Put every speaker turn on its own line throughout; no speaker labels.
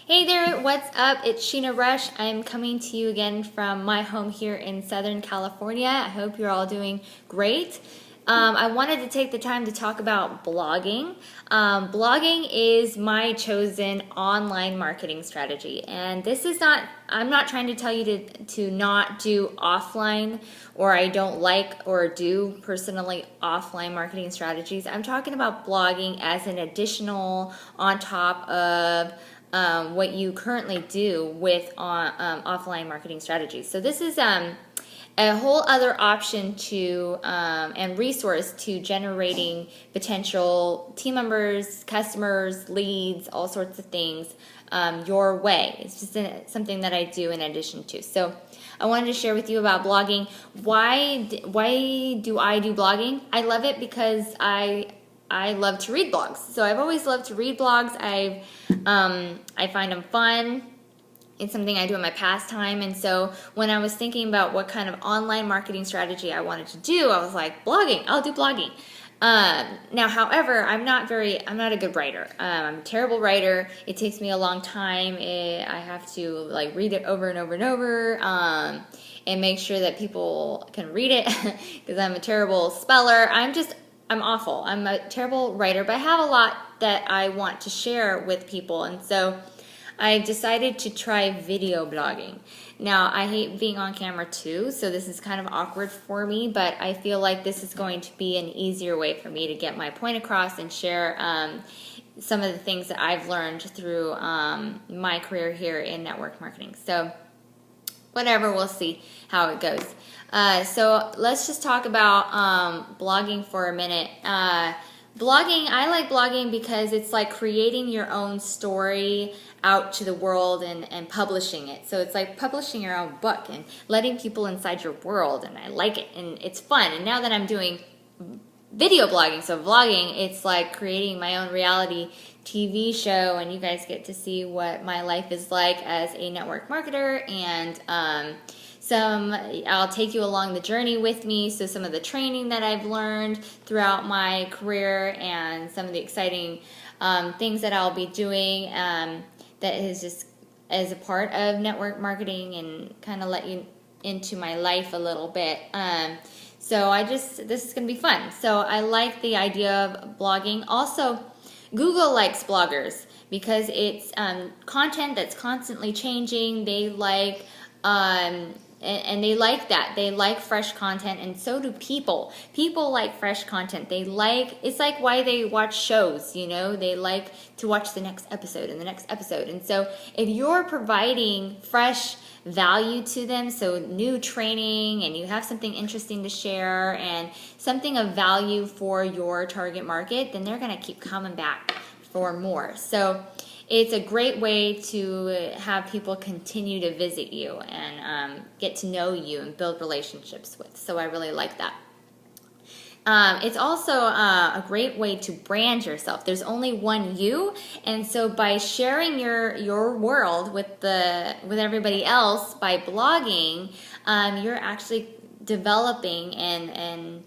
Hey there, what's up? It's Sheena Rush. I'm coming to you again from my home here in Southern California. I hope you're all doing great. I wanted to take the time to talk about blogging. Blogging is my chosen online marketing strategy. And this is not, I'm not trying to tell you to not do offline, or I don't like or do personally offline marketing strategies. I'm talking about blogging as an additional on top of what you currently do with offline marketing strategies. So this is a whole other option to and resource to generating potential team members, customers, leads, all sorts of things your way. It's just something that I do in addition to. So I wanted to share with you about blogging. Why do I do blogging? I love it because I love to read blogs. So I've always loved to read blogs. I find them fun. It's something I do in my pastime. And so when I was thinking about what kind of online marketing strategy I wanted to do, I was like, blogging, I'll do blogging. Now, however, I'm not a good writer. I'm a terrible writer. It takes me a long time. I have to like read it over and over and over, and make sure that people can read it because I'm a terrible speller. I'm awful. I'm a terrible writer, but I have a lot that I want to share with people. And so I decided to try video blogging. Now, I hate being on camera too, so this is kind of awkward for me, but I feel like this is going to be an easier way for me to get my point across and share some of the things that I've learned through my career here in network marketing. So whatever, we'll see how it goes. So let's just talk about blogging for a minute. Blogging, I like blogging because it's like creating your own story out to the world and publishing it. So it's like publishing your own book and letting people inside your world, and I like it, and it's fun. And now that I'm doing video blogging, so vlogging, it's like creating my own reality TV show, and you guys get to see what my life is like as a network marketer, and I'll take you along the journey with me. So some of the training that I've learned throughout my career and some of the exciting things that I'll be doing that is just as a part of network marketing, and kind of let you into my life a little bit. So this is going to be fun. So I like the idea of blogging. Also, Google likes bloggers because it's content that's constantly changing. They like and they like that. They like fresh content, and so do people. People like fresh content. It's like why they watch shows, you know? They like to watch the next episode and the next episode. And so if you're providing fresh value to them, so new training, and you have something interesting to share and something of value for your target market, then they're going to keep coming back for more. So it's a great way to have people continue to visit you and get to know you and build relationships with. So I really like that. It's also a great way to brand yourself. There's only one you, and so by sharing your world with everybody else by blogging, you're actually developing and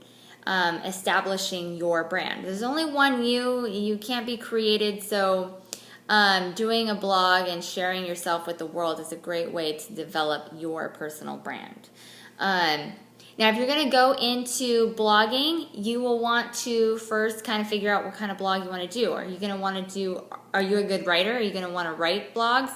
establishing your brand. There's only one you. You can't be created, so doing a blog and sharing yourself with the world is a great way to develop your personal brand. Now, if you're going to go into blogging, you will want to first kind of figure out what kind of blog you want to do. Are you a good writer? Are you going to want to write blogs,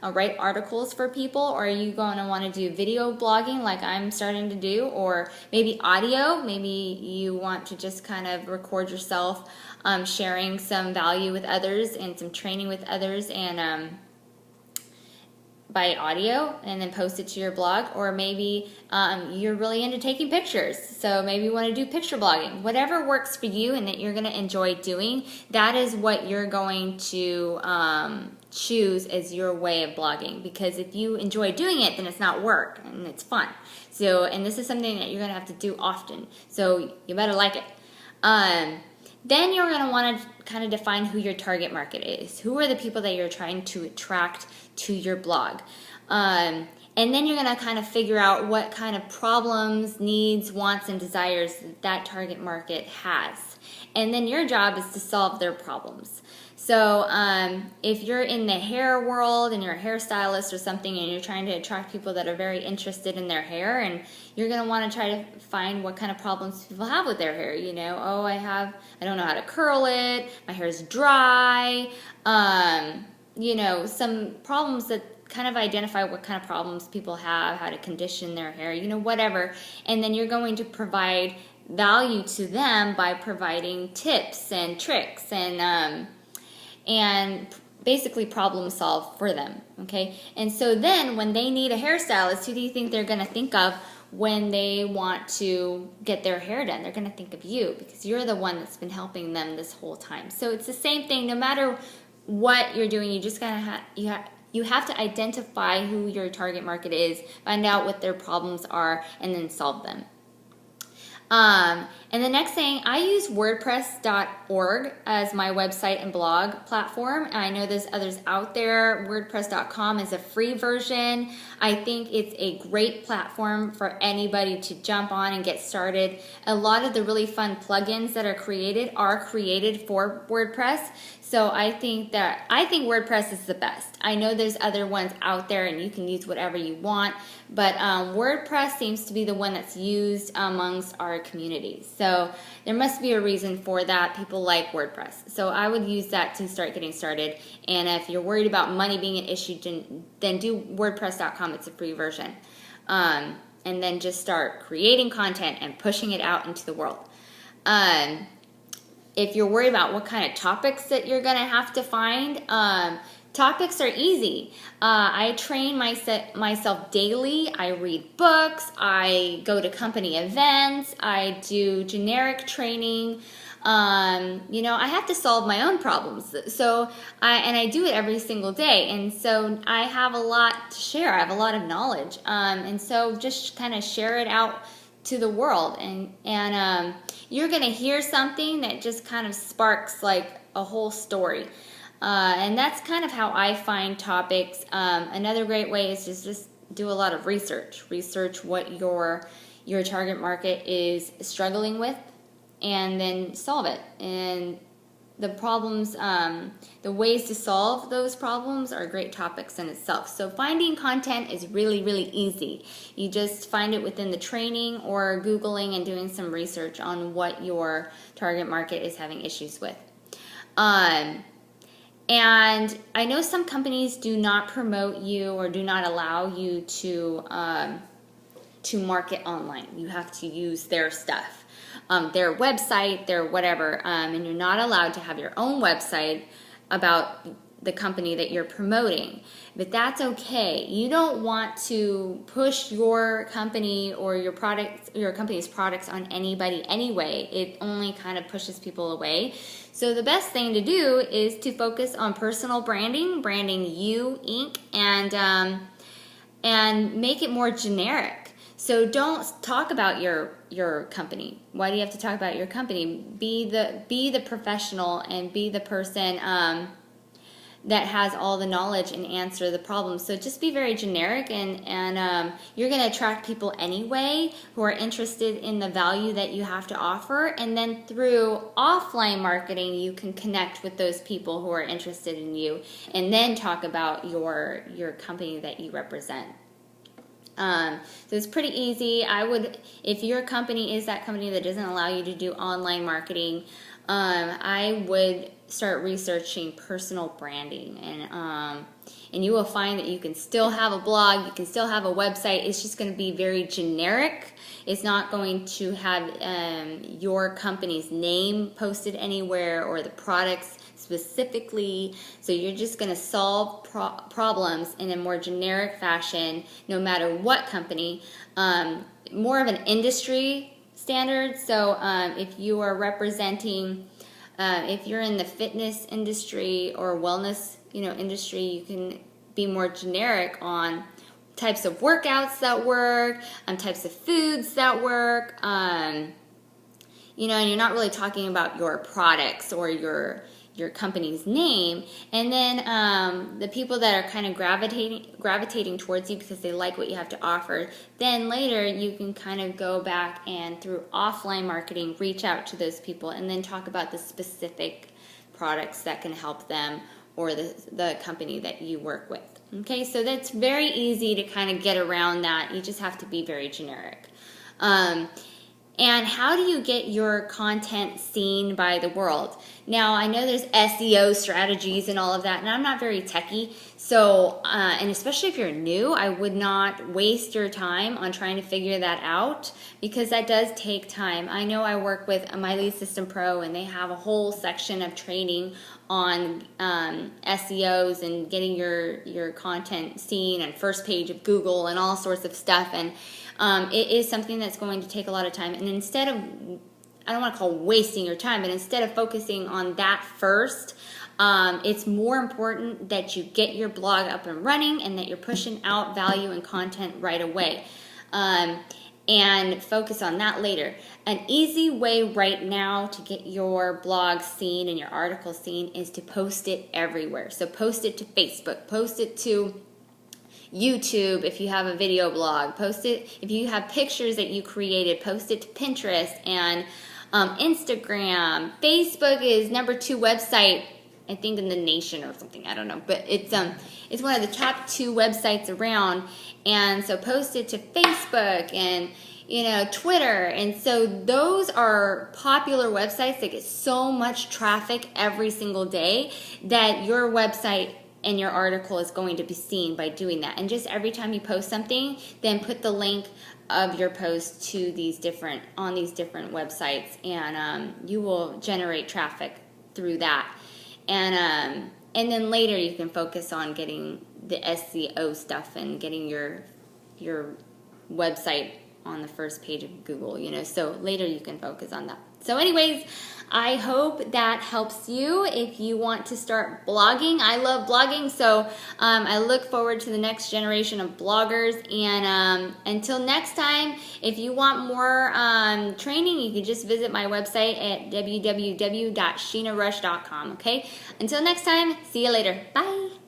write articles for people? Or are you going to want to do video blogging like I'm starting to do? Or maybe audio? Maybe you want to just kind of record yourself sharing some value with others and some training with others, and by audio, and then post it to your blog. Or maybe you're really into taking pictures, so maybe you want to do picture blogging. Whatever works for you and that you're going to enjoy doing, that is what you're going to choose as your way of blogging. Because if you enjoy doing it, then it's not work and it's fun. So, and this is something that you're going to have to do often, so you better like it. Then you're going to want to kind of define who your target market is. Who are the people that you're trying to attract to your blog? And then you're going to kind of figure out what kind of problems, needs, wants, and desires that target market has. And then your job is to solve their problems. So if you're in the hair world and you're a hairstylist or something and you're trying to attract people that are very interested in their hair, and you're going to want to try to find what kind of problems people have with their hair. Oh, I don't know how to curl it, my hair's dry, some problems that kind of identify what kind of problems people have, how to condition their hair, whatever. And then you're going to provide value to them by providing tips and tricks and basically problem solve for them, okay? And so then when they need a hairstylist, who do you think they're going to think of when they want to get their hair done? They're going to think of you, because you're the one that's been helping them this whole time. So it's the same thing. No matter what you're doing, you just gotta you have to identify who your target market is, find out what their problems are, and then solve them. And the next thing, I use WordPress.org as my website and blog platform. I know there's others out there. WordPress.com is a free version. I think it's a great platform for anybody to jump on and get started. A lot of the really fun plugins that are created for WordPress. So I think WordPress is the best. I know there's other ones out there and you can use whatever you want, but WordPress seems to be the one that's used amongst our communities. So there must be a reason for that. People like WordPress. So I would use that to start getting started. And if you're worried about money being an issue, then do WordPress.com. It's a free version. And then just start creating content and pushing it out into the world. If you're worried about what kind of topics that you're going to have to find, topics are easy. I train myself daily. I read books. I go to company events. I do generic training. I have to solve my own problems. So I do it every single day. And so I have a lot to share. I have a lot of knowledge. And so just kind of share it out to the world, and you're going to hear something that just kind of sparks like a whole story, and that's kind of how I find topics. Another great way is just do a lot of research what your target market is struggling with, and then solve it. And the problems, the ways to solve those problems are great topics in itself. So finding content is really, really easy. You just find it within the training or Googling and doing some research on what your target market is having issues with. And I know some companies do not promote you or do not allow you to market online. You have to use their stuff. Their website, their whatever, and you're not allowed to have your own website about the company that you're promoting. But that's okay. You don't want to push your company or your company's products on anybody anyway. It only kind of pushes people away. So the best thing to do is to focus on personal branding you, Inc., and make it more generic. So don't talk about your company. Why do you have to talk about your company? Be the professional and be the person that has all the knowledge and answer the problems. So just be very generic, and you're going to attract people anyway who are interested in the value that you have to offer. And then through offline marketing, you can connect with those people who are interested in you, and then talk about your company that you represent. So it's pretty easy. If your company is that company that doesn't allow you to do online marketing, I would start researching personal branding, and you will find that you can still have a blog, you can still have a website. It's just going to be very generic. It's not going to have your company's name posted anywhere or the products specifically. So you're just going to solve problems in a more generic fashion, no matter what company. More of an industry standard. So if you are representing, if you're in the fitness industry or wellness, industry, you can be more generic on types of workouts that work, types of foods that work. And you're not really talking about your products or your company's name. And then the people that are kind of gravitating towards you because they like what you have to offer, then later you can kind of go back and through offline marketing reach out to those people and then talk about the specific products that can help them or the company that you work with. Okay, so that's very easy to kind of get around that. You just have to be very generic. And how do you get your content seen by the world? Now, I know there's SEO strategies and all of that, and I'm not very techie. So, and especially if you're new, I would not waste your time on trying to figure that out, because that does take time. I know I work with My Lead System Pro, and they have a whole section of training on SEOs and getting your content seen and first page of Google and all sorts of stuff. And it is something that's going to take a lot of time. And instead of, I don't want to call wasting your time, but instead of focusing on that first, it's more important that you get your blog up and running and that you're pushing out value and content right away. And focus on that later. An easy way right now to get your blog seen and your article seen is to post it everywhere. So post it to Facebook, post it to YouTube if you have a video blog, post it if you have pictures that you created, post it to Pinterest and Instagram. Facebook is #2 website, I think, in the nation or something, I don't know, but it's one of the top 2 websites around. And so post it to Facebook and Twitter. And so those are popular websites that get so much traffic every single day that your website and your article is going to be seen by doing that. And just every time you post something, then put the link of your post to these different websites, and you will generate traffic through that. And then later you can focus on getting the SEO stuff and getting your website on the first page of Google, so later you can focus on that. So anyways, I hope that helps you if you want to start blogging. I love blogging, so I look forward to the next generation of bloggers. And until next time, if you want more training, you can just visit my website at www.sheenarush.com. Okay? Until next time, see you later. Bye.